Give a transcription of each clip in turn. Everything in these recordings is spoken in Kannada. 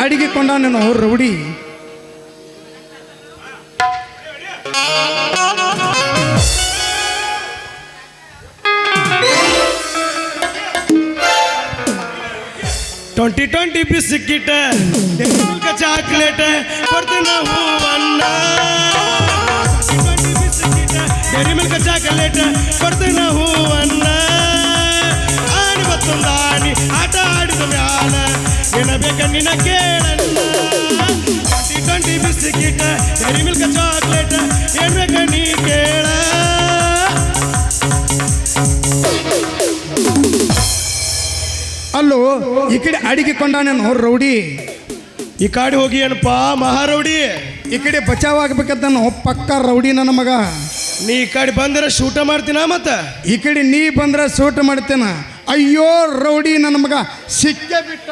ಅಡಿಗೆ ಕೊಂಡಾನೇನೋ ರೌಡಿ. ಟ್ವೆಂಟಿ ಬಿಸ್ಕಿಟ್ ಚಾಕ್ಲೇಟ್ ಕೊಡ್ತೀನಿ ಹೂವನ್ನ. 20 ಬಿಸ್ಕಿಟ್ ಡೈರಿ ಮಿಲ್ಕ್ ಚಾಕ್ಲೇಟ್ ಕೊಡ್ತೀನಿ ಹೂವನ್ನ. ಆಡಿ ಮತ್ತೊಂದು ಆಡಿ ಆಟ ಆಡಿದ ಮ್ಯಾಲ ಏನ ಬೇಕ ನಿನ್ನ ಕೇಳನ್ನ. 20 ಬಿಸ್ಕಿಟ್ ಡೈರಿ ಮಿಲ್ಕ್ ಚಾಕ್ಲೇಟ್ ಏನ್ ಬೇಕ ನೀ ಕೇಳ. ಅಲ್ಲೋ ಈ ಕಡೆ ಅಡಿಗೆ ಕೊಂಡಾನೇನೋ ರೌಡಿ. ಈ ಕಾಡಿ ಹೋಗಿ ಏನಪ್ಪ ಮಹಾರೌಡಿ. ಈ ಕಡೆ ಬಚಾವ್ ಆಗ್ಬೇಕಂತ ಪಕ್ಕ ರೌಡಿ ನನ್ನ ಮಗ. ನೀ ಈ ಕಡೆ ಬಂದ್ರೆ ಶೂಟ ಮಾಡ್ತೀನ ಮತ್ತ ಈ ಕಡೆ ನೀ ಬಂದ್ರೆ ಸೂಟ್ ಮಾಡ್ತೇನ. ಅಯ್ಯೋ ರೌಡಿ ನನ್ನ ಮಗ ಸಿಕ್ಕೇ ಬಿಟ್ಟ.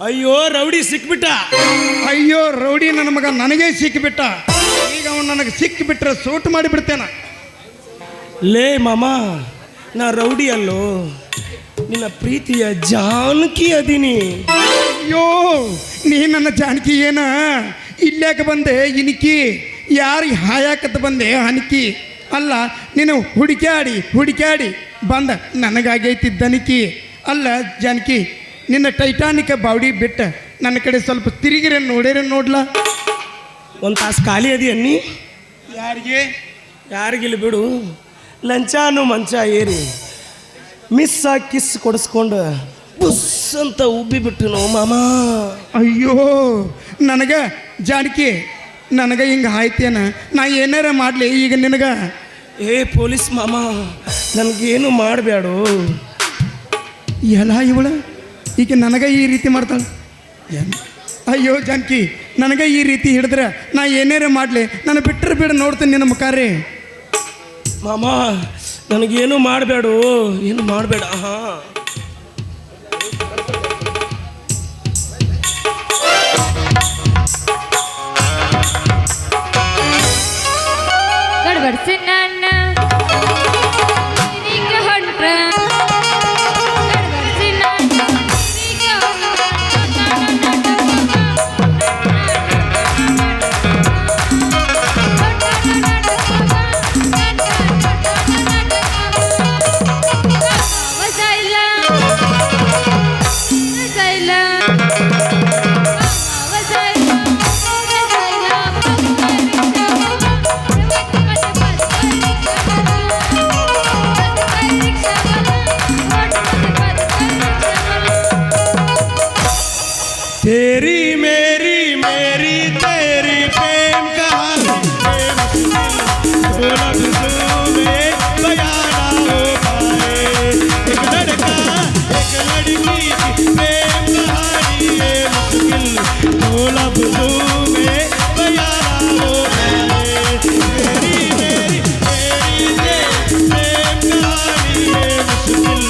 ಅಯ್ಯೋ ರೌಡಿ ಸಿಕ್ಬಿಟ್ಟ. ಅಯ್ಯೋ ರೌಡಿ ನನ್ನ ಮಗ ನನಗೇ ಸಿಕ್ಕಿಬಿಟ್ಟ. ಈಗ ಅವನು ನನಗೆ ಸಿಕ್ಕಿಬಿಟ್ರೆ ಸೂಟ್ ಮಾಡಿಬಿಡ್ತೇನ. ಲೇ ಮಾಮ, ನಾ ರೌಡಿ ಅಲ್ಲೋ, ನಿನ್ನ ಪ್ರೀತಿಯ ಜಾನಕಿ ಅದೀನಿ. ಅಯ್ಯೋ ನೀ ನನ್ನ ಜಾನಕಿ ಏನ? ಇಲ್ಯಾಕೆ ಬಂದೆ ಇನಿಕಿ? ಯಾರಿಗೆ ಹಾಯಾಕತ್ತ ಬಂದೆ ಹನಿಕಿ? ಅಲ್ಲ ನೀನು ಹುಡುಕ್ಯಾಡಿ ಬಂದ ನನಗಾಗೈತಿ ದನಿಕಿ. ಅಲ್ಲ ಜಾನಕಿ, ನಿನ್ನ ಟೈಟಾನಿಕ್ ಬಾವಡಿ ಬಿಟ್ಟ ನನ್ನ ಕಡೆ ಸ್ವಲ್ಪ ತಿರುಗಿರೆ ನೋಡ್ಲಾ. ಒಂದು ತಾಸು ಖಾಲಿ ಅದಿ ಅನ್ನಿ. ಯಾರಿಗಿಲ್ಲ ಬಿಡು. ಲಂಚಾನು ಮಂಚ ಏರಿ ಮಿಸ್ ಆಗಿ ಕಿಸ್ ಕೊಡಿಸ್ಕೊಂಡು ಬುಸ್ ಅಂತ ಉಬ್ಬಿ ಬಿಟ್ಟು ಮಾಮ. ಅಯ್ಯೋ ನನಗೆ ಜಾನಕಿ, ನನಗೆ ಹಿಂಗೆ ಆಯ್ತೇನ? ನಾ ಏನಾರ ಮಾಡಲಿ ಈಗ ನಿನಗ? ಏ ಪೊಲೀಸ್ ಮಾಮ, ನನಗೇನು ಮಾಡಬೇಡು. ಎಲ್ಲ ಇವಳ ಈಗ ನನಗೆ ಈ ರೀತಿ ಮಾಡ್ತಾಳೆ. ಅಯ್ಯೋ ಜಾನಕಿ, ನನಗೆ ಈ ರೀತಿ ಹಿಡಿದ್ರೆ ನಾ ಏನಾರ ಮಾಡಲಿ, ನಾನು ಬಿಟ್ಟರೆ ಬಿಡ ನೋಡ್ತೀನಿ ನಿನ್ನ ಮುಖಾರೆ. ಮಾಮ ನನಗೇನು ಮಾಡಬೇಡು, ಏನು ಮಾಡಬೇಡ. ಗಡ್ಬಡ್ಸಿ ನನ್ನ ಹೊಂಟ್ರ तेरी मेरी मेरी तेरी प्रेम कहानी में बयाना हो पाए. एक लड़का एक लड़की की प्रेम कहानी ये मुश्किल दो लफ्जों में बयाना हो पाए. तेरी मेरी मेरी तेरी प्रेम कहानी ये मुश्किल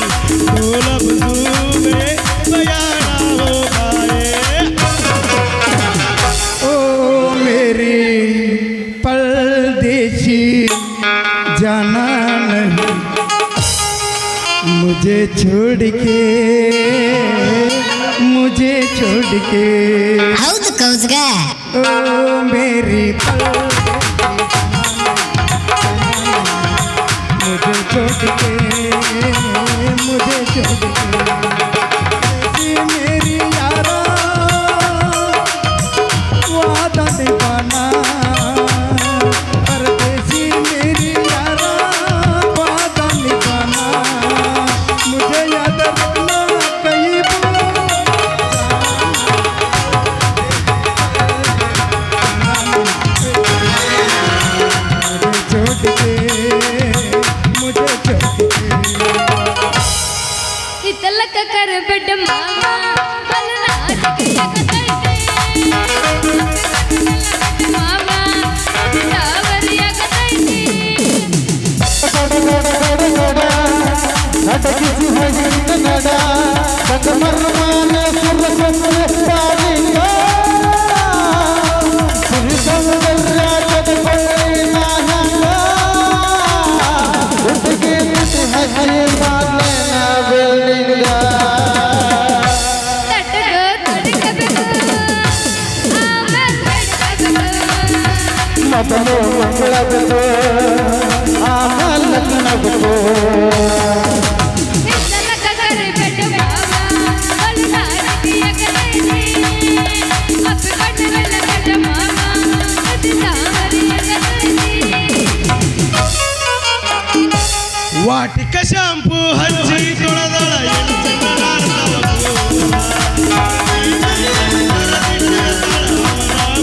दो लफ्जों में बयाना हो पाए. परदेसी जाना नहीं मुझे छोड़ के ಹೌದು ಕೌಸ್ಗ. ओ मेरी मुझे छोड़ के मेरी यारा वादा निभाना. परदेसी मेरी यारा वादा निभाना. मुझे याद रखना कहीं ಇತ್ತಲಕ ಕರಬಡ್ಡ ಮಾಮ ಮಲನಾಟಕ ಜಗತೈತೆ ಮಾಮ ತಾವರಿಯಾಗತೈತೆ. ನಟಕಿಸಿ ಹೋಗಿದ್ದ ನಡ ಸಂಗಮರ್ಮಾನೆ ಸುರಸಂಗಸ್ತಾಲಿಂಗ ಸಿರಿ ಸೌಂದರ್ಯದ ಪರಿಣಾಮ ಒಟ್ಟಿಗೆ ನಿಂತು ಹಸಿ ಬಾಗ್ಲೇನ ಬೆಳ ಲಗ್ನವಿಟ್ಟು ಹೆಸಲಕ ಕರಿಬೆಟ್ಟ ಮಾವ ಮಲೆನಾಡಿಗೆಯ ಕರೆದಿ ಅಪ್ಪಿಕೊಂಡರೆಲ್ಲ ಕಟ್ಟ ಮಾವ ಅತಿ ಸಾವರಿಯ ಕರೆದಿ ವಾಟಿಕ ಶಾಂಪು ಹಚ್ಚಿ ತೊಳೆದಳ ಎಣ್ಣೆ ಚಂದನಾರ್ದವ ಪೂರ. ಅವರ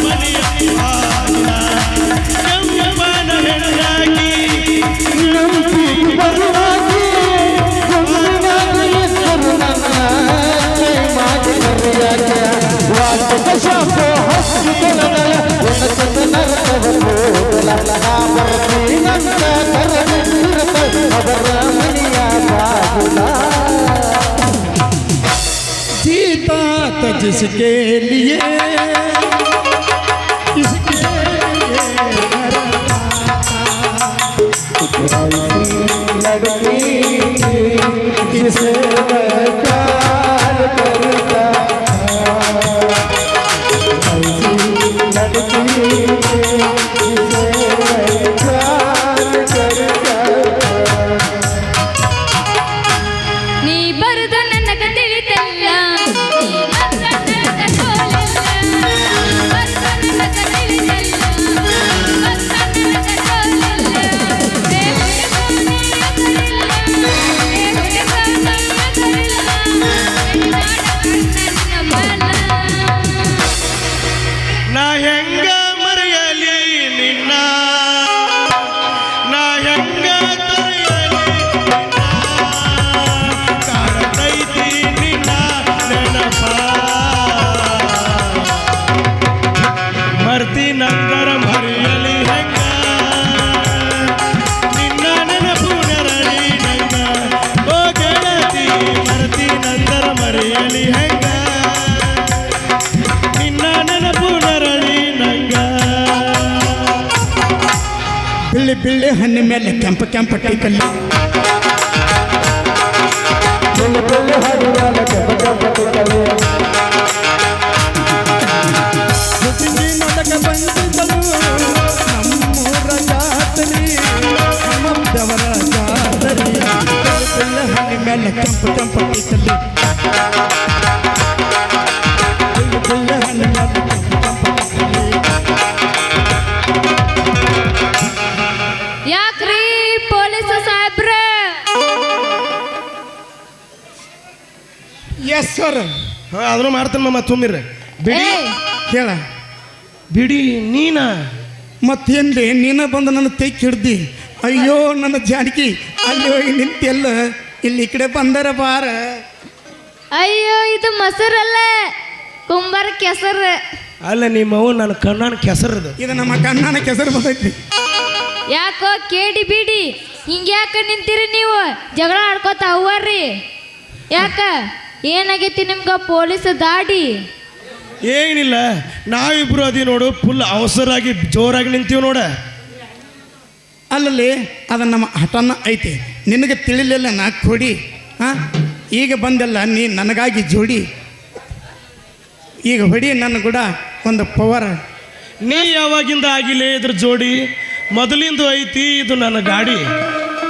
ಮನೆಯಲ್ಲಿ ಹಾಗಿನ ಕೆಂಪನ ಹೆಣಗಾಕಿ ನಂಬಿಕೆ ಬರುವಾಗಿ ಗಂಗನಾಗಿ ಹೆಸರು ನನ್ನ ಕೈ ಮಾಡಿ ಕರೆಯಾಗ ವಾಟಿಕ ಶಾಪ ಹಚ್ಚಿಕೊಳ್ಳಲ ಎನ್ನ ಚಂದನರ್ಧವ ಕೂದಲ ನಾ ಬರ್ತೀನಂತ ಕರೆದಿಟ್ಟಿರುತ್ತ ಅವರ ಮನೆಯ ಬಾಗುಲ जीता तो जिसके लिए इसके लिए लड़की जिसे मैं प्यार करता ऐसी लड़की जिसे मैं प्यार करता ನೀ ಬರುದ ನನಗ ತಿಳಿತಲ್ಲ ನೀ ಬಂದ ನನಗ ಸೋಲಿಲ್ಲ ಬರುದ ನನಗ ತಿಳಿತಲ್ಲ ಬಂದ ನನಗ ಸೋಲಿಲ್ಲ ಹೇ ಹುಡುಗನೇ ಎದುರಿಲ್ಲ ಹೇ ಹುಡುಗನೇ ಎದುರಿಲ್ಲ ನನ್ನ ಬಲ ನಾ ಹೆಂಗ ಮರೆಯಲಿ ನಿನ್ನ ನಾ ಹೆಂಗ ತೊರೆಯಲಿ ನಿನ್ನ ಕಾಡತೈತಿ ನಿನ್ನ ನೆನಪ ಮರ್ತಿನಂದರ ಮರೆಯಲಿ ಹೆಂಗ ನಿನ್ನ ನೆನಪು ನೆರಳಿ ನಂಗ ಓ ಗೆಳತಿ ಮರ್ತಿನಂದರ ಮರೆಯಲಿ ಹೆಂಗ ನಿನ್ನ ನೆನಪು ನರಳಿ ನಂಗ ಬಿಳ್ಳಿ ಬಿಳ್ಳಿ ಹಣ್ಣು ಮೇಲೆ ಕೆಂಪ ಕೆಂಪ ಟೀಕಲ್ಲಿ ಬೆಳ್ಳಿ ಬೆಳ್ಳಿ ಹರಿವಾಲ ಕೆಂಪ ಕೆಂಪ ಕಲೆ ನೊಡಗ ಬಂದಿದ್ದಳು ನಮ್ಮೂರ ಜಾತ್ರಿ ನಮ್ಮದವರ ಜಾತ್ರಿ ಬಿಳ್ಳಿ ಹಣ್ಣು ಮೇಲೆ ಕೆಂಪ ಕೆಂಪ ಟೀಕಲ್ಲಿ ಬಿಳ್ಳಿ ಬಿಳ್ಳಿ ಹಣ್ಣು ಮೇಲೆ ಕೆಂಪ ಕೆಂಪ ಟೀಕಲ್ಲಿ ಯಾಕ್ರಿ ಪೊಲೀಸ್ ಸಾಹೇಬ್ರ ಎಸ್ ಸರ್ ಅದನ್ನು ಮಾಡ್ತಾನೆ ಮಮ್ಮ ತುಂಬಿರ್ರಿ ಬಿಡಿ ಕೇಳ ಬಿಡಿ ನೀನ ಮತ್ತೇನ್ರಿ ನೀನ ಬಂದು ನನ್ನ ತೆಗ್ ಹಿಡ್ದಿ ಅಯ್ಯೋ ನನ್ನ ಜಾನಕಿ ಅಯ್ಯೋ ನಿಂತೆಲ್ಲ ಇಲ್ಲಿ ಈ ಕಡೆ ಬಂದರ ಬಾರ ಅಯ್ಯೋ ಇದು ಮೊಸರಲ್ಲ ಕುಂಬಾರ ಕೆಸರು ಅಲ್ಲ ನಿಮ್ಮವು ನನ್ನ ಕಣ್ಣನ ಕೆಸರದು ಇದು ನಮ್ಮ ಕಣ್ಣನ ಕೆಸರು ಬಂದೈತಿ ಯಾಕೋ ಕೇಡಿ ಬಿಡಿ ಹಿಂಗ್ಯಾಕ ನಿಂತೀರಿ ನೀವು ಜಗಳ ಆಡ್ಕೋತ ಅವ್ವಾರ್ರಿ ಯಾಕ ಏನಾಗೈತಿ ನಿಮ್ಗ ಪೊಲೀಸ್ ದಾಡಿ ಏನಿಲ್ಲ ನಾವಿಬ್ರು ಅದಿ ನೋಡು ಫುಲ್ ಅವಸರಾಗಿ ಜೋರಾಗಿ ನಿಂತೀವಿ ನೋಡ ಅಲ್ಲಲ್ಲಿ ಅದು ನಮ್ಮ ಹಠನ ಐತಿ ನಿನಗೆ ತಿಳಿಲಿಲ್ಲ ನಾ ಕೊಡಿ ಹಾಂ ಈಗ ಬಂದೆಲ್ಲ ನೀ ನನಗಾಗಿ ಜೋಡಿ ಈಗ ಹೊಡಿ ನನ್ನ ಕೂಡ ಒಂದು ಪವರ್ ನೀ ಯಾವಾಗಿಂದ ಆಗಿಲ್ಲ ಇದ್ರ ಜೋಡಿ ಮೊದಲಿಂದು ಐತಿ ಇದು ನನ್ನ ಗಾಡಿ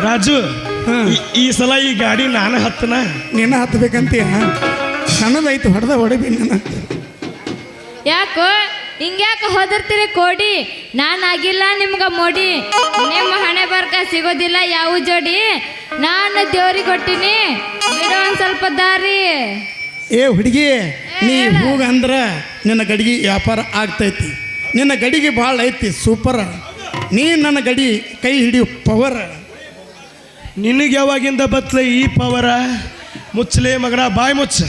ರಾಜು ಈ ಸಲ ಈ ಗಾಡಿ ನಾನು ಹತ್ತನ ನೀನು ಹತ್ಬೇಕಂತೀಯ ಸಣ್ಣದೈತಿ ಹೊಡೆದ ಹೊಡಿಬಿ ನಾನು ಯಾಕೋ ಹಿಂಗ್ಯಾಕ ಹೋದರ್ತೀರಿ ಕೋಡಿ ನಾನಾಗಿಲ್ಲ ನಿಮ್ಗ ಮೋಡಿ ನಿಮ್ಮ ಹಣೆ ಬರ್ಕ ಸಿಗೋದಿಲ್ಲ ಯಾವ ಜೋಡಿ ನಾನು ದೇವ್ರಿಗೆ ಕೊಟ್ಟಿನಿ ಬಿಡು ಒಂದ್ ಸ್ವಲ್ಪ ದಾರಿ ಏ ಹುಡುಗಿ ನೀ ಹೋಗ ಅಂದ್ರೆ ನಿನ್ನ ಗಡಿಗೆ ವ್ಯಾಪಾರ ಆಗ್ತೈತಿ ನಿನ್ನ ಗಡಿಗೆ ಭಾಳ ಐತಿ ಸೂಪರ್ ನೀ ನನ್ನ ಗಡಿ ಕೈ ಹಿಡಿಯು ಪವರ್ ನಿನಗೆ ಯಾವಾಗಿಂದ ಬತ್ಲೆ ಈ ಪವರ ಮುಚ್ಚಲೆ ಮಗನ ಬಾಯಿ ಮುಚ್ಚ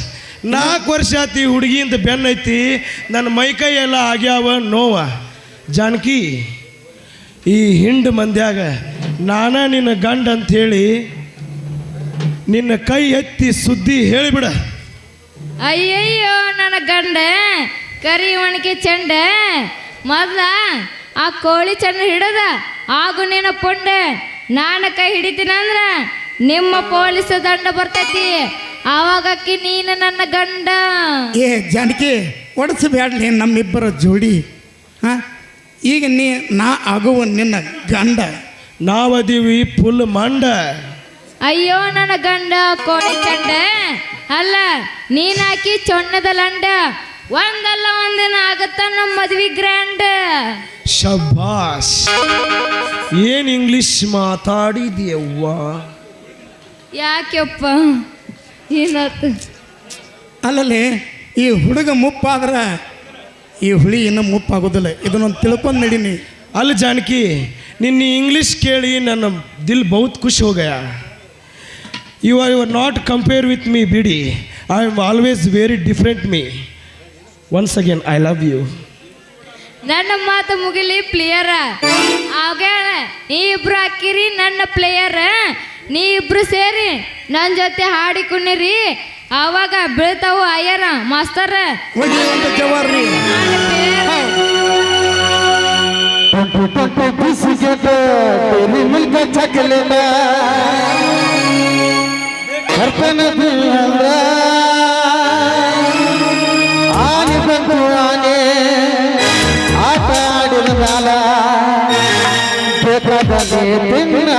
4 ವರ್ಷ ಆತಿ ಹುಡುಗಿಯಿಂದ ಬೆನ್ನೈತಿ ನನ್ನ ಮೈಕೈ ಎಲ್ಲ ಆಗ್ಯಾವ ನೋವ ಜಾನಕಿ ಈ ಹಿಂಡು ಮಂದ್ಯಾಗ ನಾನ ನಿನ್ನ ಗಂಡ ಅಂಥೇಳಿ ನಿನ್ನ ಕೈ ಎತ್ತಿ ಸುದ್ದಿ ಹೇಳಿಬಿಡ ಅಯ್ಯಯ್ಯೋ ನನ್ನ ಗಂಡ ಕರಿ ಒಣಗಿ ಚೆಂಡ ಮೊದ್ಲ ಆ ಕೋಳಿ ಚೆಂಡ ಹಿಡದ ಆಗು ನಿನ್ನ ಪುಂಡ ನಾನು ಕೈ ಹಿಡಿತೀನಂದ್ರ ನಿಮ್ಮ ಪೊಲೀಸ್ ದಂಡ ಬರ್ತೈತಿ ಆವಾಗಕ್ಕಿ ನೀನು ನನ್ನ ಗಂಡ ಏ ಜಾನಕಿ ಒಡಿಸಬೇಡಲಿ ನಮ್ಮಿಬ್ಬರ ಜೋಡಿ ಹಾಂ ಈಗ ನಾ ಆಗುವ ನಿನ್ನ ಗಂಡ ನಾವದೀವಿ ಫುಲ್ ಮಂಡ. ಅಯ್ಯೋ ನನ್ನ ಗಂಡ ಕೋಳಿ ಚಂಡ ಅಲ್ಲ ನೀನ್ ಹಾಕಿ ಚೊಣ್ಣದ ಲಂಡ ಒಂದಲ್ಲ ಒಂದಿನ ಆಗತ್ತ ನಮ್ಮ ಮದ್ವಿ ಗ್ರ್ಯಾಂಡ್. ಶಬ್ಬಾಸ್, ಏನ್ ಇಂಗ್ಲಿಷ್ ಮಾತಾಡಿದ್ಯವ್ವ. ಯಾಕೆಪ್ಪ ಏನಾಯ್ತು? ಅಲ್ಲಲ್ಲಿ ಈ ಹುಡುಗ ಮುಪ್ಪಾದ್ರೆ ಈ ಹುಳಿ ಇನ್ನೂ ಮುಪ್ಪಾಗೋದಿಲ್ಲ. ಇದನ್ನೊಂದು ತಿಳ್ಕೊಂಡು ನಡೀನಿ. ಅಲ್ಲ ಜಾನಕಿ, ನಿನ್ನ ಇಂಗ್ಲಿಷ್ ಕೇಳಿ ನನ್ನ ದಿಲ್ ಬಹುತ್ ಖುಷ್ ಹೋ ಗಯಾ. You are not compare with me ಬಿಡಿ. I am always very different me. Once again I love you. ನನ್ನ ಮಾತು ಮುಗಿಲಿ ಪ್ಲೇಯರ. ಆಗ ನೀ ಇಬ್ರು ಹಾಕಿರಿ ನನ್ನ ಪ್ಲೇಯರ್. ನೀ ಇಬ್ರು ಸೇರಿ ನನ್ನ ಜೊತೆ ಹಾಡಿ ಕುಣಿರಿ. ಆವಾಗ ಬೀಳ್ತಾವು ಅಯ್ಯರ ಮಾಸ್ತರ. ಜವಾರಿ बिस्किट तेरी मिल्क चॉकलेट घर पे न आने बंधु आने आಟ ಆಡಿದ ಮ್ಯಾಲ ಬೇಕಾದಂಗೆ ತಿನ್ನ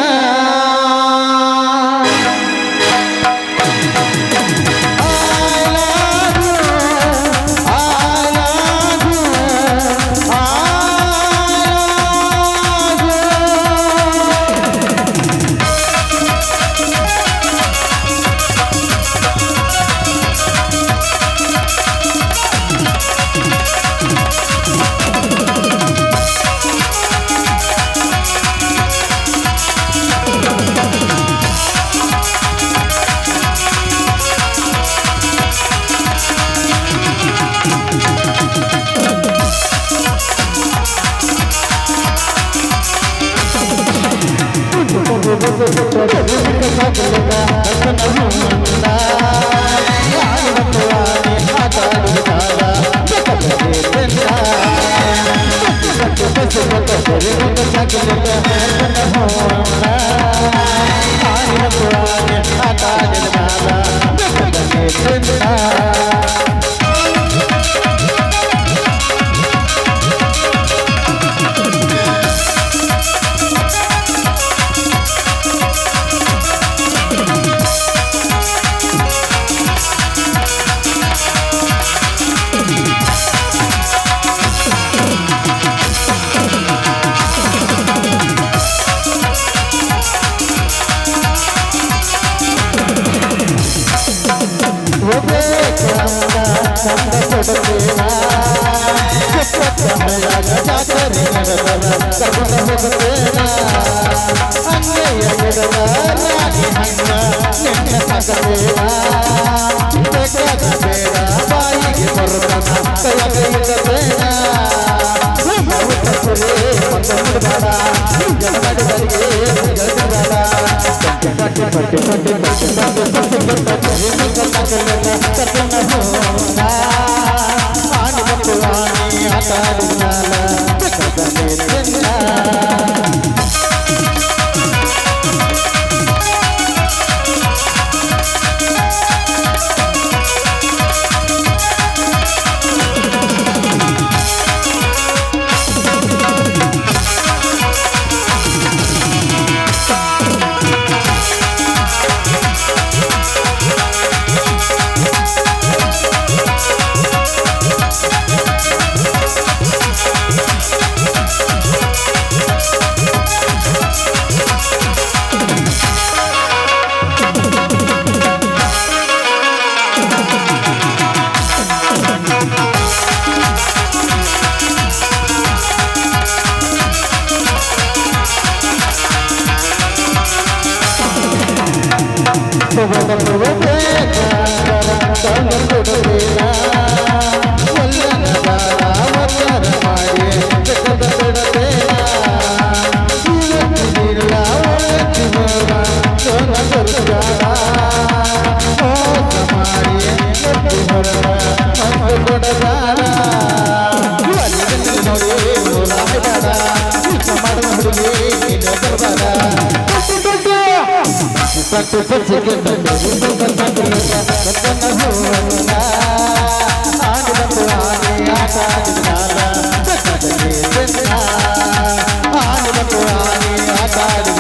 ಆಟ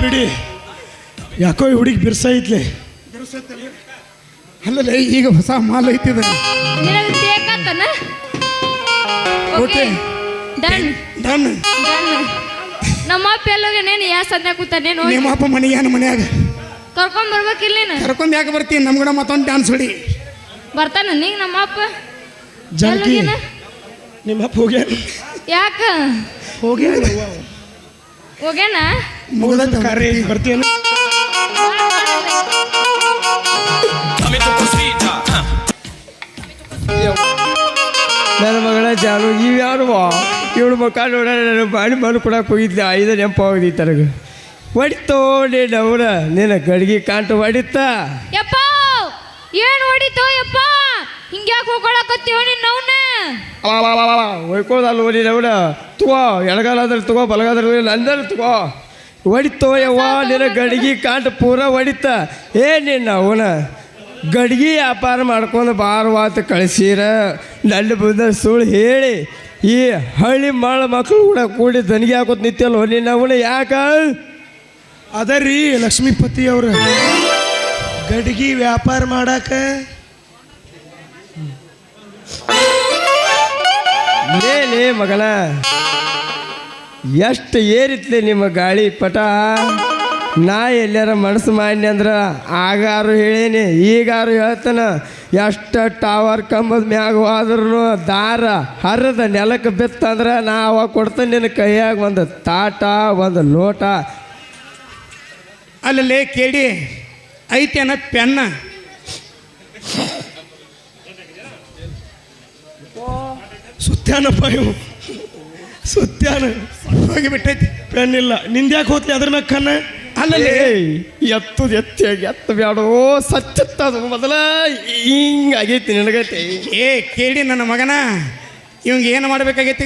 ಬಿಡಿ ಯಾಕೋ ಈ ಹುಡುಗಿ ಬಿರ್ಸೈತ್ಲೆ. ಅಲ್ಲಲೇ ಈಗ ಹೊಸ ಮಾಲ್ ಐತಿದೆ. ನಿನಗೆ ತೇಕತ್ತನ ಓಕೆ ಡನ್ ಡನ್. ಡನ್. ನಮ್ಮ ಅಪ್ಪ ಎಲ್ಲೋಗೇನೇನು ಯಾ ಸದ್ಯ ಕೂತಾನೇನು ನಿಮ್ಮ ಅಪ್ಪ ಮನೆಯಾನ ಮನ್ಯಾಗ ಕರ್ಕೊಂಡ್ ಬರ್ಬೇಕಿಲ್ಲ ನೀನು ಕರ್ಕೊಂಡ್ ಯಾಕೆ ಬರ್ತೀನಿ ನಮ್ ಕೂಡ ಮತ್ತೊಂದು ಡ್ಯಾನ್ಸ್ ಹೊಡಿ. ಬರ್ತಾನ ನೀಗ ನಮ್ಮ ಅಪ್ಪ ಜಾನಕಿ ಎಲ್ಲೋಗ್ಯಾನ? ನಿಮ್ಮ ಅಪ್ಪ ಹೋಗ್ಯಾನ ಯಾಕ ಹೋಗ್ಯಾನ ಹೋಗ್ಯಾನ ಮುಗ್ದೈತೆ ಕಾರ್ಯ ಬರ್ತೀಯನ. ನನ್ನ ಮಗಳ ಜಾನು ಇವ್ಯಾರು ಇವಳು ಮಕ್ಕ ನೋಡ ನಾನು ಬಾಡಿ ಮಣ್ಣು ಕೊಡಕ್ಕೆ ಹೋಗಿದ್ದೆ 5 ನೆಂಪ ಹೋಗಿದ್ದಿ ತನಗೆ ಹೊಡಿತೋ ನೀನು ಅವರ ನಿನ್ನ ಗಡಿಗೆ ಕಾಂಟ ಹೊಡಿತ. ಯಪ್ಪ ಏನ್ ಹೊಡಿತೋ ಯಪ್ಪ ಹಿಂಗ್ಯಾಕೆ ಹೋಗ್ಕೊಳಕತ್ತೀವ ನೀನ್ ನವ್ನ ಹೊಯ್ಕೋದಲ್ಲ ನೀನು ಅವರ ತಗೋ ಎಡಗಾಲಾದ್ರೆ ತಗೋ ಬಲಗಾದ್ರೆ ನಂದರೆ ತಗೋ ಹೊಡಿತೋ ಯವ್ವ ನಿನ್ನ ಗಡಿಗೆ ಕಾಂಟ ಪೂರ ಹೊಡಿತ. ನಿನ್ನ ಅವನ ಗಡಿಗೆ ವ್ಯಾಪಾರ ಮಾಡ್ಕೊಂಡು ಬಾರವಾತ ಕಳಿಸಿರ ನನ್ನ ಬಂದ ಸುಳ್ಳು ಹೇಳಿ ಈ ಹಳ್ಳಿ ಮಾಳ ಮಕ್ಕಳು ಕೂಡ ಕೂಡಿ ದನಿಗೆ ಹಾಕೋತ ನಿಂತಲ್ಲ ನಿನ್ನ ಅವನ ಯಾಕ ಅದರಿ ಲಕ್ಷ್ಮೀಪತಿ ಅವ್ರ ಗಡಿಗೆ ವ್ಯಾಪಾರ ಮಾಡಾಕ ಲೇ ಮಗನ ಎಷ್ಟು ಏರಿತ್ಲೆ ನಿಮ್ಮ ಗಾಳಿ ಪಟ. ನಾ ಎಲ್ಲಾರ ಮನಸ್ಸು ಮಾಡಿ ಅಂದ್ರೆ ಆಗಾರು ಹೇಳೀನಿ ಈಗಾರು ಹೇಳ್ತಾನ. ಎಷ್ಟು ಟವರ್ ಕಂಬದ ಮ್ಯಾಗ ಹೋದ್ರೂ ದಾರ ಹರಿದ ನೆಲಕ್ಕೆ ಬಿತ್ತಂದ್ರೆ ನಾ ಅವಾಗ ಕೊಡ್ತೇನೆ ನಿನ್ನ ಕೈಯಾಗ ಒಂದು ತಾಟ ಒಂದು ಲೋಟ. ಅಲ್ಲಲ್ಲೇ ಕೇಳಿ ಐತೇನ ಪೆನ್ನ ಸುತ್ಯಾನಪ್ಪ ಇವು ಸುತ್ಯಾನ ಹೋಗಿ ಬಿಟ್ಟೈತಿ. ಪೆನ್ ಇಲ್ಲ ನಿಂದ್ಯಾಕೆ ಹೋತ್ಲಿ ಅದ್ರ ಮ್ಯಾಗ ಕಣ್ಣ. ಅಲ್ಲಲ್ಲೇ ಎತ್ತು ಬ್ಯಾಡೋ ಸಚ್ಚತ್ತದು ಮೊದಲ ಹಿಂಗಾಗೈತಿ ನಿನಗೈತಿ. ಕೇಳಿ ನನ್ನ ಮಗನ ಇವಂಗೆ ಏನು ಮಾಡ್ಬೇಕಾಗೈತಿ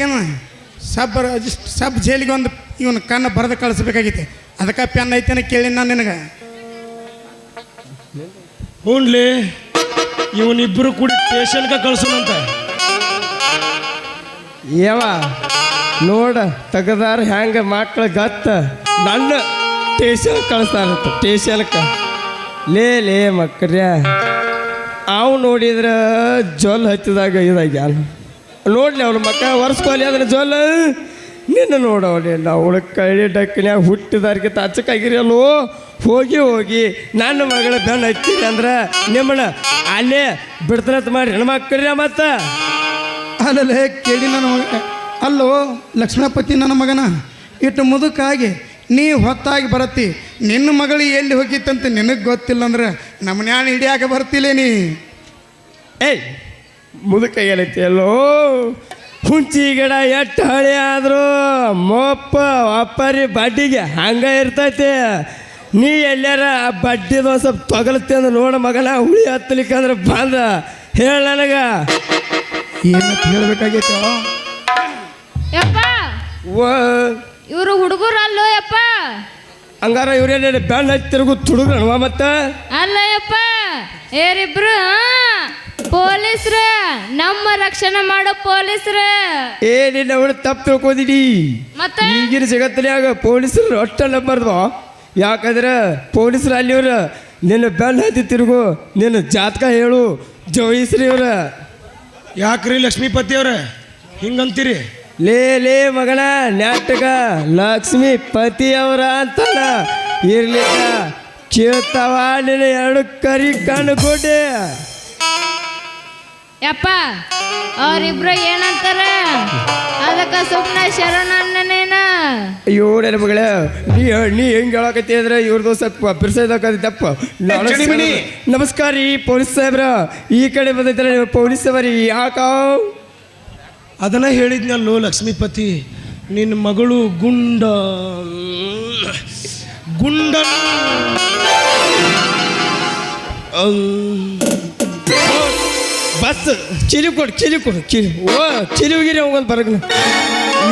ಸಬ್ ಜೈಲಿಗೆ ಒಂದು ಇವನು ಕಣ್ಣು ಬರೆದು ಕಳಿಸ್ಬೇಕಾಗೈತಿ. ಅದಕ್ಕೆ ಪೆನ್ ಐತೇನ ಕೇಳಿ ನಾನು ನಿನಗೆ. ಹ್ಞೂನ್ಲಿ ಇವನಿಬ್ಬರು ಕೂಡಿ ಸ್ಟೇಷನ್ಗೆ ಕಳ್ಸೋಣಂತ. ಯಾವ ನೋಡ ತೆಗದಾರ ಹೆಂಗೆ ಮಕ್ಳ ಗತ್ತ ನನ್ನ ಟೇಷನ್ ಕಳಿಸ್ತಾರತ್ತ ಟೇಷನ್ಕ. ಲೇ ಮಕ್ಕಳ್ಯ ಅವು ನೋಡಿದ್ರೆ ಜೊಲ್ ಹತ್ತಿದಾಗ ಇದಾಗ್ಯಾನ ನೋಡ್ಲಿ ಅವ್ನ ಮಕ್ಕ ಒರೆಸ್ಕೊಲಿ ಅದನ್ನ ಜೊಲ್ ನಿನ್ನ ನೋಡವಳಿ ನಾವು ಕೈಲಿ ಡಕ್ಕಿನ್ಯಾಗ ಹುಟ್ಟಿದಾರ್ಗಿಂತ ಹಚ್ಚಕ್ಕಾಗಿರಲ್ಲೋ. ಹೋಗಿ ನನ್ನ ಮಗಳ ಬೆನ್ನು ಹತ್ತೀನಿ ಅಂದ್ರೆ ನಿಮ್ಮನ್ನ ಅಲ್ಲೇ ಬಿಡ್ತಾನಂತ ಮಾಡಿ ಹೆಣ್ಮಕ್ಳ್ಯ ಮತ್ತು ಅಲ್ಲಲ್ಲೇ ಕೇಳಿ ನನ್ನ ಮಗ ಅಲ್ಲೋ ಲಕ್ಷ್ಮಣಪತಿ ನನ್ನ ಮಗನ ಇಟ್ಟು ಮುದುಕಾಗಿ ನೀ ಹೊತ್ತಾಗಿ ಬರತ್ತಿ. ನಿನ್ನ ಮಗಳು ಎಲ್ಲಿ ಹೋಗಿತ್ತಂತ ನಿನಗೆ ಗೊತ್ತಿಲ್ಲ ಅಂದ್ರೆ ನಮ್ಮನ್ಯಾಣ ಹಿಡಿಯಾಕ ಬರ್ತಿಲ್ಲ ನೀ. ಮುದುಕ ಏನೈತಿ ಎಲ್ಲೋ ಹುಂಚಿ ಗಿಡ ಎಷ್ಟು ಹಳೆ ಆದರೂ ಮೊಪ್ಪ ಅಪ್ಪರಿ ಬಡ್ಡಿಗೆ ಹಂಗೆ ಇರ್ತೈತಿ. ನೀ ಎಲ್ಲಾರ ಆ ಬಡ್ಡಿದು ಒಂದು ಸ್ವಲ್ಪ ತೊಗಲತ್ತೆ ಅಂದ್ರೆ ನೋಡ ಮಗನ ಹುಳಿ ಹತ್ತಲಿಕ್ಕಂದ್ರೆ ಬಂದ ಹೇಳ ನನಗೆ ಏನಂತ ಹೇಳ್ಬೇಕಾಗೈತೋ. ಯಪ್ಪ ಓ ಇವರು ಹುಡುಗರು ಅಲ್ಲೋ ಯಪ್ಪ. ಹಂಗಾರ ಇವ್ರೇನು ಬೆಣ್ಣ ಹತ್ತಿ ತಿರುಗು ತುಡುಗ್ರಣ್ವ ಮತ್ತೆ ಅಲ್ಲ ಯಪ್ಪ ಏರಿಬ್ರು ಪೊಲೀಸ್ರ ನಮ್ಮ ರಕ್ಷಣೆ ಮಾಡೋ ಪೊಲೀಸ್ರ. ನಿನ್ನ ಅವಳು ತಪ್ಪು ತಿಳ್ಕೊಂಡಿಡಿ. ಮತ್ತೆ ಈಗಿನ ಜಗತ್ತಿನಾಗ ಪೊಲೀಸರು ಒಟ್ಟ ನಂಬರ್ದು. ಯಾಕಂದ್ರೆ ಪೊಲೀಸರು ಅಲ್ಲಿವ್ರ ನಿನ್ನ ಬೆಣ್ಣ ಹತ್ತಿ ತಿರುಗು ನಿನ್ನ ಜಾತಕ ಹೇಳು ಜೋಯಿಸ್ರಿ ಇವ್ರ. ಯಾಕ್ರಿ ಲಕ್ಷ್ಮೀಪತಿ ಅವ್ರ ಹಿಂಗಂತೀರಿ? ಲೇ ಮಗನ ನಾಟಕ ಲಕ್ಷ್ಮೀ ಪತಿ ಅವರ ಅಂತಾನ ಇರ್ಲಿಕ್ಕ ಕೇಳ್ತಾವ ನಿನ್ನ 2 ಕರಿ ಕಣ್ಣು ಕೊಟ್ಟೆ. ಯಪ್ಪ ಅವ್ರಿಬ್ರು ಏನಂತಾರ ಅದಕ್ಕೆ ಸುಮ್ಮನೆ ಶರಣನೇನ. ಅಯ್ಯೋ ನನ್ನ ಮಗಳ ನೀ ಹೆಂಗೆ ಹೇಳಕತ್ತಿ ಅಂದ್ರೆ ಇವ್ರದ್ದು ಸ್ವಲ್ಪ ಬಿರ್ಸೋದಕ್ಕಪ್ಪ. ನಮಸ್ಕಾರ ರೀ ಪೊಲೀಸ್ ಸಾಹೇಬ್ರ, ಈ ಕಡೆ ಬಂದೈತಲ್ಲ ನೀವು ಪೊಲೀಸ್ ಸಾಹೇಬ್ರಿ ಯಾಕ? ಅದನ್ನ ಹೇಳಿದ್ನಲ್ಲೋ ಲಕ್ಷ್ಮೀಪತಿ, ನಿನ್ನ ಮಗಳು ಗುಂಡ ಬಸ್ ಚಿಲಿ ಕೊಡು ಚಿಲಿಗಿರಿ ಹೋಗೋದು ಬರಗ್ನ.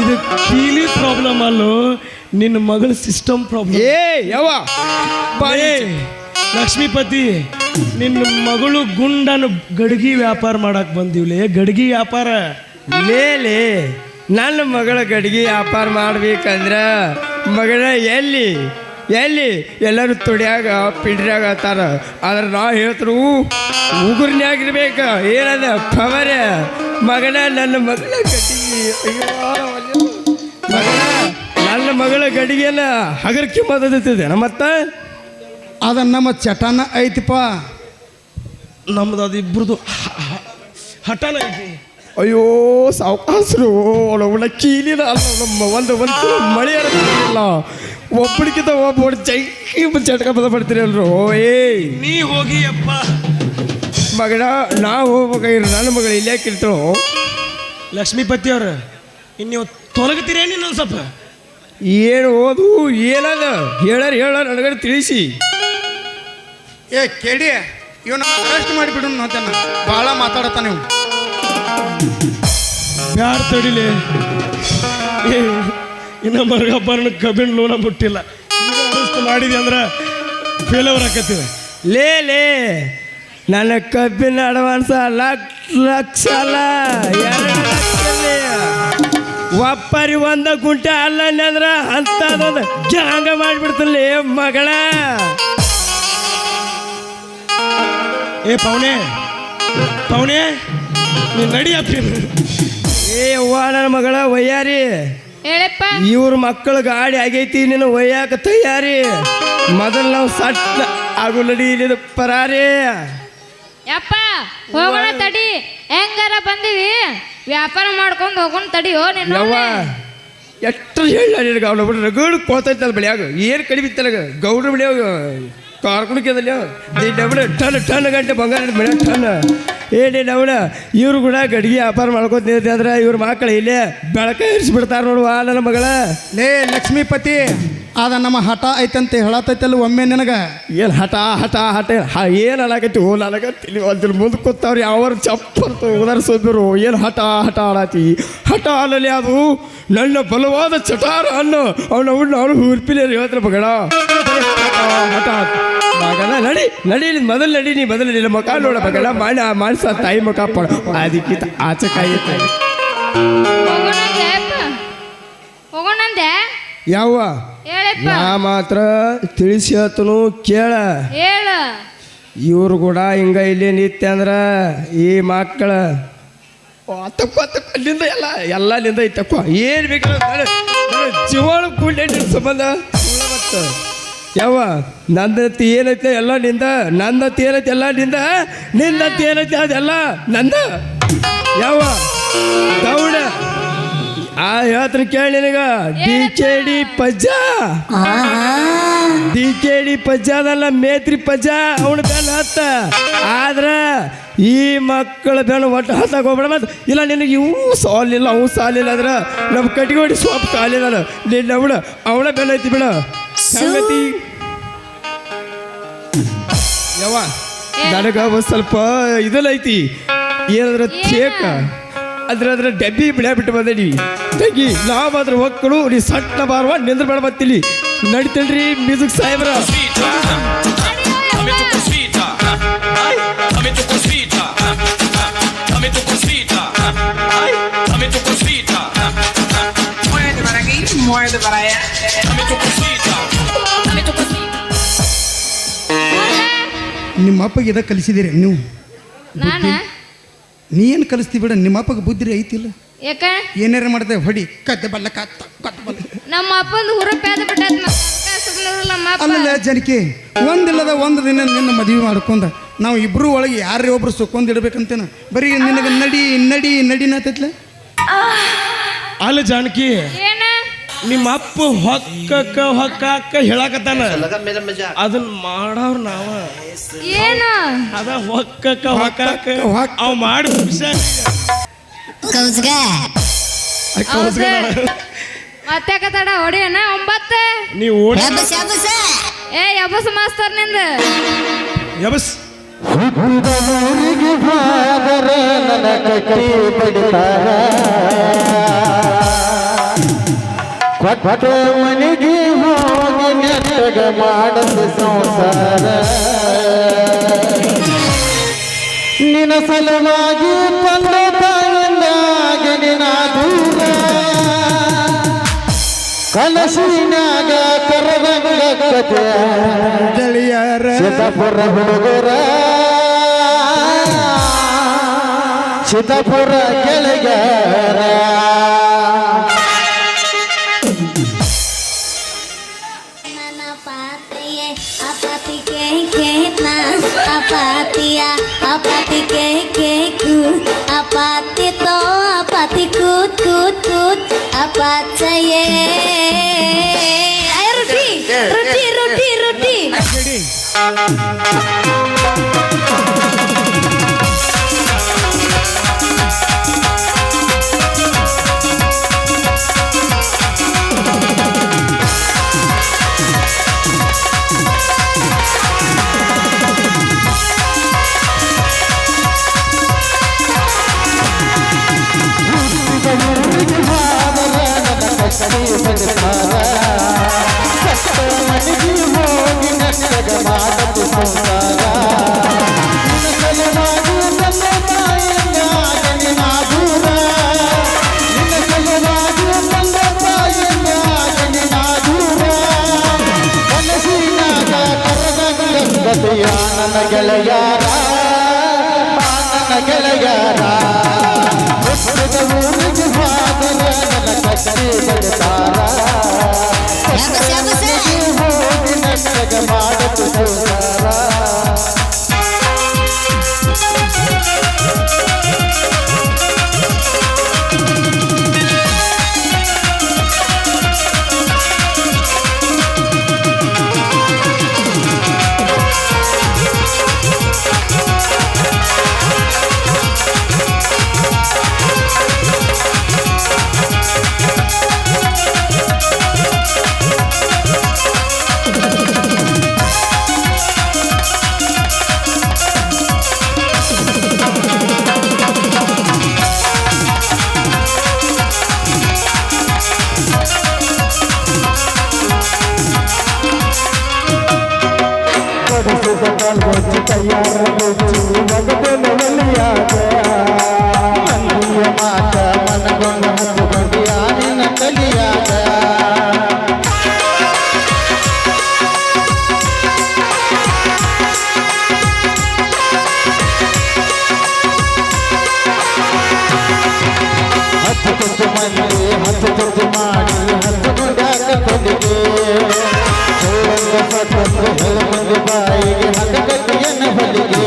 ಇದು ಕೀಲಿ ಪ್ರಾಬ್ಲಮ್ ಅಲ್ಲೋ, ನಿನ್ನ ಮಗಳ ಸಿಸ್ಟಮ್ ಪ್ರಾಬ್ಲಮ್. ಯಾವ ಲಕ್ಷ್ಮೀಪತಿ, ನಿನ್ನ ಮಗಳು ಗುಂಡನ ಗಡ್ಗಿ ವ್ಯಾಪಾರ ಮಾಡಕ್ ಬಂದಿವ್ಲೆ. ಗಡ್ಗಿ ವ್ಯಾಪಾರ ಲೇ ನನ್ನ ಮಗಳ ಗಡಿಗೆ ವ್ಯಾಪಾರ ಮಾಡ್ಬೇಕಂದ್ರ ಮಗಳ ಎಲ್ಲಿ ಎಲ್ಲಿ ಎಲ್ಲರೂ ತೊಡ್ಯಾಗ ಪಿಡ್ರ್ಯಾಗ ಅತ್ತಾರ ಆದ್ರೆ ನಾ ಹೇಳ್ತರು ಉಗುರ್ನ್ಯಾಗಿರ್ಬೇಕ ಏನದ ಪವರ ಮಗನ ನನ್ನ ಮಗಳ ಗಡಿಗೆ ಅಯ್ಯೋ ಮಗನ ನನ್ನ ಮಗಳ ಗಡಿಗೆನ ಹಗರ್ಕಿ ಮದತಿದೆ ಮತ್ತ ಅದ ನಮ್ಮ ಚಟನ ಐತಿಪ್ಪ. ನಮ್ದು ಅದು ಇಬ್ರದು ಹಠನ ಐತಿ. ಅಯ್ಯೋ ಸಾವಕಾಸರು ಒಳ ಕೀಲಿನ ಅಲ್ಲ ನಮ್ಮ ಒಂದು ಮಳೆ ಇರಲ್ಲ ಒಬ್ಬಳಿಗಿಂತ ಒಬ್ಬ ಜೈಕಿ ಚಟಕ ಬದ ಪಡ್ತೀರಿ ಅಲ್ರು ಏಯ್ ನೀ ಹೋಗಿ ಅಪ್ಪ ಮಗನ ನಾ ಹೋಗ್ಬೇಕಾಗಿರು ನನ್ನ ಮಗಳು ಇಲ್ಲೇ ಕಿರ್ತಳು. ಲಕ್ಷ್ಮೀಪತಿ ಅವ್ರ ಇನ್ನು ತೊಲಗತ್ತೀರೇನಿ ನಾನು ಸ್ವಲ್ಪ ಏನು ಓದು ಏನದ ಹೇಳ ನನಗೆ ತಿಳಿಸಿ. ಏ ಕೇಳಿ ಇವನ ಅರೆಸ್ಟ್ ಮಾಡಿಬಿಡು ಅಂತೇನ ಭಾಳ ಮಾತಾಡತ್ತಾನೆ ನೀವು. ಬ್ಯಾಡ ತಡಿಲೆ ಇನ್ನು ಮರ್ಗಬ್ಬರನ್ನ ಕಬ್ಬಿಣ ಲೋನ ಮುಟ್ಟಿಲ್ಲ ಅರೆಸ್ಟ್ ಮಾಡಿದೆ ಅಂದ್ರೆ ಫೇಲವರ್ ಆಕತ್ತೀವಿ. ಲೇ ನನ್ನ ಕಬ್ಬಿನ ಅಡ್ವಾನ್ಸ ಲಕ್ಷ ಅಲ್ಲ 2 ಲಕ್ಷ ಒಪ್ಪರಿ 1 ಗುಂಟೆ ಅಲ್ಲ ಅಂದ್ರೆ ಅಂತದೊಂದು ಜಾಂಗ ಮಾಡಿಬಿಡ್ತಲ್ಲಿ ಮಗಳ. ಏ ಪವನೆ ನೀ ನಡಿ ಅಪ್ಪಿ. ಏ ಅವ್ವ ನನ್ನ ಮಗಳ ವಯ್ಯಾರಿ ಹೇಳಪ್ಪ. ಇವ್ರ ಮಕ್ಕಳ ಗಾಡಿ ಆಗೈತಿ ನೀನು ಒಯ್ಯಾಕ ತಯಾರಿ ಮೊದಲು ನಾವು ಸಟ್ ಆಗು ನಡಿ ಇಲ್ಲಿದ ಪರಾರಿ. ಯಪ್ಪ ಹೋಗೋಣ ತಡಿ, ಹೆಂಗಾರ ಬಂದಿವಿ ವ್ಯಾಪಾರ ಮಾಡ್ಕೊಂಡು ಹೋಗೋಣ ತಡಿಯೋ ನೀನು. ಯವ್ವ ಎಷ್ಟು ಹೇಳ ಗೌಡ ಬಿಡ್ರಿ ರಗಡ್ ಕೋತೈತಲ್ಲ ಬೆಳೆಯಾಗ ಏನು ಕಡಿಮೆ ಇತ್ತಲ್ಲ ಗೌಡ್ರ ಬೆಳೆಯಾಗ ಕಾರ್ಕುಣಿಕೆದಲ್ಲಿ ಟನ್ ಗಂಟೆ ಬಂಗಾರ ಬೆಳೆ ಟನ್ ಏನೇ ನವಣ ಇವ್ರು ಕೂಡ ಗಡಿಗೆ ವ್ಯಾಪಾರ ಮಾಡ್ಕೊತ ನಿಂತೆ ಅಂದ್ರೆ ಇವ್ರ ಮಕ್ಕಳು ಇಲ್ಲೇ ಬೆಳಕ ಇರಿಸ್ಬಿಡ್ತಾರೆ ನೋಡುವ ನನ್ನ ಮಗಳ. ಲೇ ಲಕ್ಷ್ಮೀಪತಿ ಅದ ನಮ್ಮ ಹಠ ಐತಂತೆ ಹೇಳತೈತಲ್ಲ ಒಮ್ಮೆ ನಿನಗೆ. ಏನು ಹಠ ಏನು ಅಲಾಕೈತಿ ಓ ನನಗೆ ತಿಳಿ ಮುಂದೆ ಕೂತಾವ್ರಿ ಅವ್ರು ಚಪ್ಪರ್ತು ಉದಾರ ಸೋಬಿರು ಏನು ಹಠ ಆಡಾತಿ ಹಠ ಅಲ್ಲಲ್ಲಿ ಅದು ನನ್ನ ಬಲವಾದ ಚಟಾರ ಅನ್ನು ಅವನು ಹುರ್ಪಿಲಿ ಹೇಳ್ತಾರೆ ಮಗಳ ಹಠ ಮಗನ ನಡಿ ಮೊದಲು ನಡಿ ನೀ ಮೊದಲು ನಿನ್ನ ಮುಖ ನೋಡ ಮಗಳ ಮಾನ್ಸ ತಾಯಿ ಮುಖ ಪಡ ಅದಕ್ಕಿಂತ ಆಚೆ ಕಾಯಿ ಹೋಗೋಣಂದೆ ಯಾವ ಹೇಳಪ್ಪ. ನಾ ಮಾತ್ರ ತಿಳಿಸಿ ಹೇಳ್ತನು ಕೇಳ. ಹೇಳು. ಇವ್ರು ಕೂಡ ಹಿಂಗ ಇಲ್ಲಿ ನಿತ್ಯ ಅಂದ್ರ ಈ ಮಕ್ಕಳ ತಕ್ಕೋ ಅಲ್ಲಿಂದ ಎಲ್ಲ ನಿಂದ ತಕ್ಕೋ ಏನು ಬೇಕಿಲ್ಲ ಜೀವಾಳು ಕೂಡಿ ಸಂಬಂಧ ಮತ್ತು ಯಾವ ನಂದತಿ ಏನೈತೆ ಎಲ್ಲ ನಿಂದ ನಂದತಿ ಏನೈತೆ ಎಲ್ಲ ನಿಂದ ನಿಂದತಿ ಏನೈತೆ ಅದೆಲ್ಲ ನಂದ ಯಾವ ಗೌಡ ಆ ಹೇಳ್ತೀನಿ ಕೇಳಿ ನಿನಗ ಡಿ ಕೆ ಡಿ ಪಜ್ಜ ಅದಲ್ಲ ಮೇತ್ರಿ ಪಜ್ಜ ಅವನ ಬೆನ್ನ ಹತ್ತ ಆದ್ರ ಈ ಮಕ್ಕಳ ಬೆನ್ನು ಒಟ್ಟು ಹತ್ತಾಗ ಹೋಗ್ಬೇಡ ಮತ್ತು ಇಲ್ಲ ನಿನಗೆ ಇವು ಸಾಲಿಲ್ಲ ಅವು ಸಾಲಿಲ್ಲ ಅಂದ್ರೆ ನಮ್ಮ ಕಟ್ಟಿಗೋಡಿ ಸೋಪ್ ಸಾಲಿಲ್ಲ ನಿನ್ನ ಬಿಡ ಅವಳ ಬೆನ್ನ ಐತಿ ಬಿಡ ಸಂಗತಿ ಯವ್ವ ನನಗ ಒಂದು ಸ್ವಲ್ಪ ಇದಲ್ಲ ಐತಿ ಏನಾದ್ರ ಥೇಕ ಅದ್ರ ಡಬ್ಬಿ ಬಿಟ್ಟು ಬಂದೀನಿ ತೆಗಿ ನಾ ಮಾತ್ರ ಮಕ್ಕಳು ನೀ ಸಣ್ಣ ಬಾರ್ವ ನಿಂದ್ರ ಬೇಡ ಬತ್ತಿಲಿ ನಡಿತೇನ್ರಿ ಮ್ಯೂಸಿಕ್ ಸಾಹೇಬ್ರ. ನಿಮ್ಮ ಅಪ್ಪಗೆ ಇದ ಕಲಿಸಿದಿರಿ ನೀವು? ನಾನ ನೀ ಏನು ಕಲಿಸ್ತಿ ಬಿಡ, ನಿಮ್ಮ ಅಪ್ಪಗೆ ಬುದ್ಧಿ ಐತಿಲ್ಲ. ಯಾಕ ಏನಾರ ಮಾಡ್ದೆ ಹೊಡಿ ಕತ್ತೆ ಬಲ್ಲ ಕತ್ತ ಬಲ್ಲ. ನಮ್ಮ ಅಪ್ಪಂದು ಹುರುಪ್ಯಾದ ಬಿಟ್ಟ ಸುಮ್ಮನೆ ಅಲ್ಲಲ್ಲ ಜನಕ್ಕೆ ಒಂದಿಲ್ಲದ ಒಂದು ದಿನ ನಿನ್ನ ಮದುವೆ ಮಾಡ್ಕೊಂಡ ನಾವು ಇಬ್ರು ಒಳಗೆ ಯಾರೇ ಒಬ್ರು ಸುಕ್ಕೊಂಡ್ ಇಡ್ಬೇಕಂತೇನ ಬರೀ ನಿನಗೆ ನಡಿ ನಾತೈತ್ಲ. ಅಲ್ಲ ಜಾನಕಿ ಏನ ನಿಮ್ಮ ಅಪ್ಪ ಹೊಕ್ಕ ಹೇಳಕತ್ತಾನ ಅದನ್ನ ಮಾಡವ್ರ ನಾವ ಏನು ಅದ ಹೊಕ್ಕ ಅವ್ ಮಾಡಿ ಕೌಸ್ಗ ಮತ್ತೆ ಕತಡ ಹೊಡಿಯನ 9 ನೀವು ಓಡಿ ಯಬ್ಬಸ ಏ ಯಬ್ಬಸ್ ಮಾಸ್ತರ್ ನಿಂದ ಯಬಸ್ ಹುಟ್ಟಿದವರಿಗೆ ಹಾದರೆ ನನ್ನ ಕಟ್ಟಿ ಬಿಡ್ತಾರ ಕೊಟ್ಟ ಮನೆಗೆ ಹೋಗಿ ನೆಟ್ಟಗ ಮಾಡಸ ಸಂಸಾರ ನಿನ್ನ ಸಲುವಾಗಿ ತಂದೆ ತಾಯಿಂದಾಗಿ ನಿನ್ನ ದೂರ ಕನಸಿನ್ಯಾಗ ಕರದಂಗ ಕತೆ ಗೆಳೆಯರ ಸೀತಾಪುರ ಹುಡುಗರ ಸೀತಾಪುರ ಗೆಳೆಯರ Apati keku, apati to, apati kut kut kut, apat saya. Ayo Rudi, Rudi, Rudi, Rudi. Ready ನನ್ನ ಗೆಳೆಯಾರ ನನ್ನ ಗೆಳೆಯಾರ ಹುಟ್ಟಿದ ಊರಿಗೆ ಹೋದರೆ ನನ್ನ ಕಟ್ಟಿ ಬಡ್ತಾರ ಹೋಗಿ ನನ್ನಗೆ ಮಾಡುತ್ತ ಸಂಸಾರ ಗೊಚ್ಚಿ ತಯಾರ ಗೊಚ್ಚಿ ಮಗದನ ಒಲಿಯಾಗ ಮಂದಿಯ ಮಾತ ಮನಗೊಂಡ ಹತ್ತುಕೊಂಡು ಯಾನಿನ ಕಲಿಯಾಗ ಹತ್ತು ಕೊಟ್ಟು ಮಂದಿ ಹತ್ತು ಕೊಟ್ಟು ಮಾಡಿ ಹತ್ತುಕೊಂಡಾಗ ಕೊಲಿಗೆ ಮಂದಿ ಬಾಯಿಗೆ ಹದ ಕಟ್ಟಿಯನ್ನು ಹೊಲಿಗೆ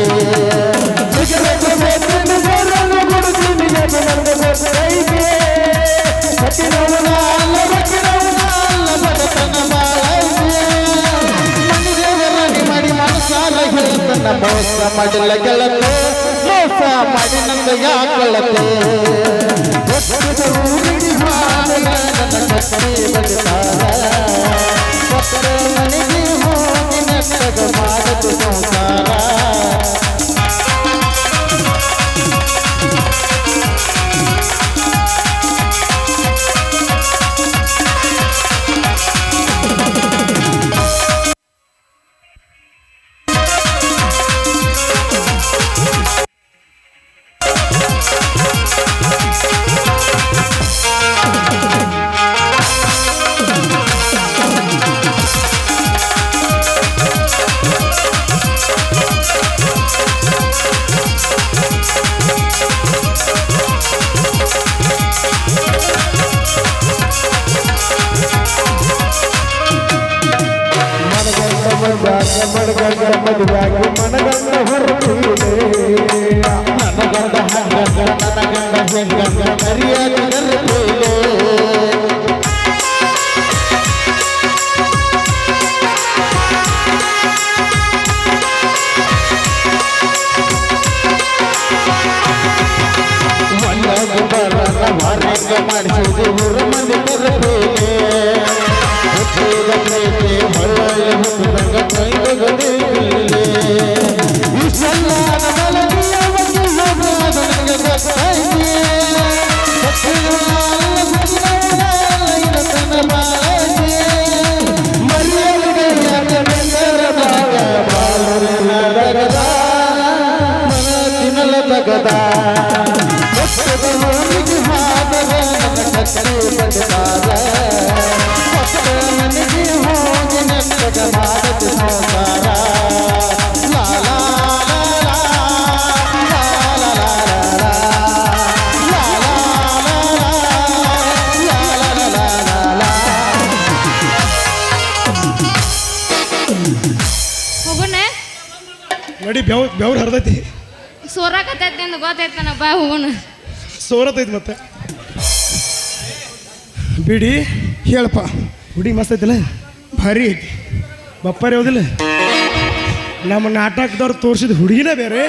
ಮಾಡಿ ಮನಸಾಲ ಹೇಳ್ತನ್ನ ಮೋಸ ಮಾಡಿಲ್ಲ ಗೆಳತೆ ಮೋಸ ಮಾಡಿ ನಂದ ಯಾಕೊಳ್ಳತೆ ಮನೆಗೆ ಹೋಗಿ ನೆಟ್ಟಗ ಮಾಡದು ಸಂಸಾರ ಮಡಗಂಡ ಮದುವಾಗಿ ಮನಗಂಡ ಹೊರಟಿದೆ ನನ್ನ ಗಂಡ ಹಂಗಂಗ ನನ್ನ ಗಂಡ ಹೆಂಗಂಗ ಮರ್ಯಾದೆ ನರಬೇಲೆ ಒಂದಾಗ ಬರಲ್ಲ ಹೊರಗ ಮಾಡಿಸಿದೆ ಊರ ಮಂದಿ ಕರಬೇಲೆ ಹುಟ್ಟಿದ ಪ್ರೀತಿ ಹೊಳ್ಳೆ ಹುಟ್ಟಿದಂಗ ಕೈಗೊಗದೆ ಬಿಲ್ಲೆ ಇಷ್ಟೆಲ್ಲ ಮಲಗಿಯ ಬಗ್ಗೆ ಹೋಗಾದ ನನಗೆ ಗೊತ್ತಾಯ್ತೆ ತನ್ನ ಬಾಳಗೆ ಮರ್ಯಾದೆಯಾಗ ಬೆಂದರ ಭಾಗ ಬಾಳರಿನ ತಗದ ಮನ ತಿನ್ನಲ ತಗದ ಹುಟ್ಟಿದ ಊರಿಗೆ ಹಾದರ ನನ್ನ ಕತ್ತಲೆ ಹೋಗೋಣ ನಡಿ ಬೆವ್ರು ಹರಿದೈತಿ ಸೋರಾಕತ್ತೈತಿ ಅಂತ ಗೊತ್ತೈತನ ಬಾ ಹೋಗೋಣ ಸೋರತೈತಿ ಮತ್ತೆ ಬಿಡಿ ಹೇಳಪ್ಪ ಹುಡುಗಿ ಮಸ್ತ್ ಐತಿಲ್ಲ ಭಾರಿ ಐತಿ ಬಪ್ಪಾರಿ ಹೌದಿಲ್ಲ ನಮ್ಮ ನಾಟಕದವ್ರು ತೋರಿಸಿದ ಹುಡುಗಿನೇ ಬೇರೆ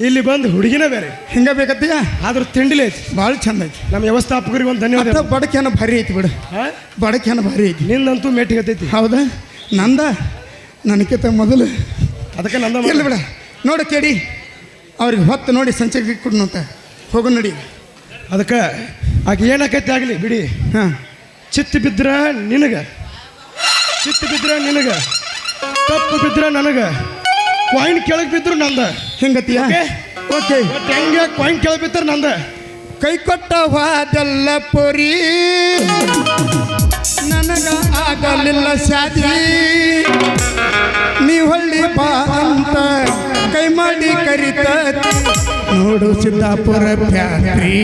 ಇಲ್ಲಿ ಬಂದು ಹುಡುಗಿನೇ ಬೇರೆ ಹಿಂಗ ಬೇಕತ್ತೀಯ ಆದ್ರೂ ತಿಂಡಿಲೇ ಐತಿ ಭಾಳ ಚಂದ ಐತಿ ನಮ್ಮ ವ್ಯವಸ್ಥಾಪಕರಿಗೆ ಒಂದು ಧನ್ಯವಾದ ಅತ್ತ ಬಡಕೇನ ಭಾರಿ ಐತಿ ಬಿಡು ಹಾ? ಬಡಕೇನ ಭಾರಿ ಐತಿ ನಿಂದಂತೂ ಮೇಟಿಗೆ ಹತ್ತೈತಿ ಹೌದಾ ನಂದ ನನಗಿಂತ ಮೊದಲು ಅದಕ್ಕೆ ನಂದ ಇಲ್ಲ ಬಿಡ ನೋಡು ಕೇಳಿ ಅವ್ರಿಗೆ ಹೊತ್ತು ನೋಡಿ ಸಂಚೆಗೆ ಕೊಡ್ನಂತ ಹೋಗು ನಡಿ ಅದಕ್ಕೆ ಆಕೆ ಏನಾಕೈತಿ ಆಗಲಿ ಬಿಡಿ ಹಾಂ ಚಿತ್ತು ಬಿದ್ರ ನಿನಗೆ ಚಿತ್ತು ಬಿದ್ರ ನಿನಗೆ ತಪ್ಪು ಬಿದ್ರ ನನಗೆ ಕಾಯಿನ್ ಕೆಳಗೆ ಬಿದ್ರು ನಂದ ಹಿಂಗತಿಯ ಓಕೆ? ಓಕೆ ಬಟ್ ಹೆಂಗೆ ಕಾಯಿನ್ ಕೆಳಗೆ ಬಿದ್ದರೆ ನಂದ ಕೈ ಕೊಟ್ಟ ವಾದೆಲ್ಲ ಪೊರಿ ನನಗ ಆಗಲಿಲ್ಲ ಶಾದಿ ನೀ ಹೊಳ್ಳಿ ಬಾ ಅಂತ ಕೈ ಮಾಡಿ ಕರಿತ ನೋಡು ಸಿದ್ದಾಪುರ ಪ್ಯಾತ್ರಿ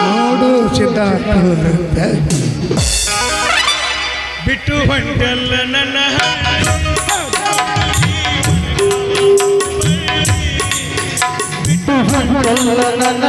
ನೋಡು ಸಿದ್ದಾಪುರ ಪ್ಯಾತ್ರಿ ಬಿಟ್ಟು ಹೊಂಟಲ್ಲ ನನ್ನ ನನ್ನ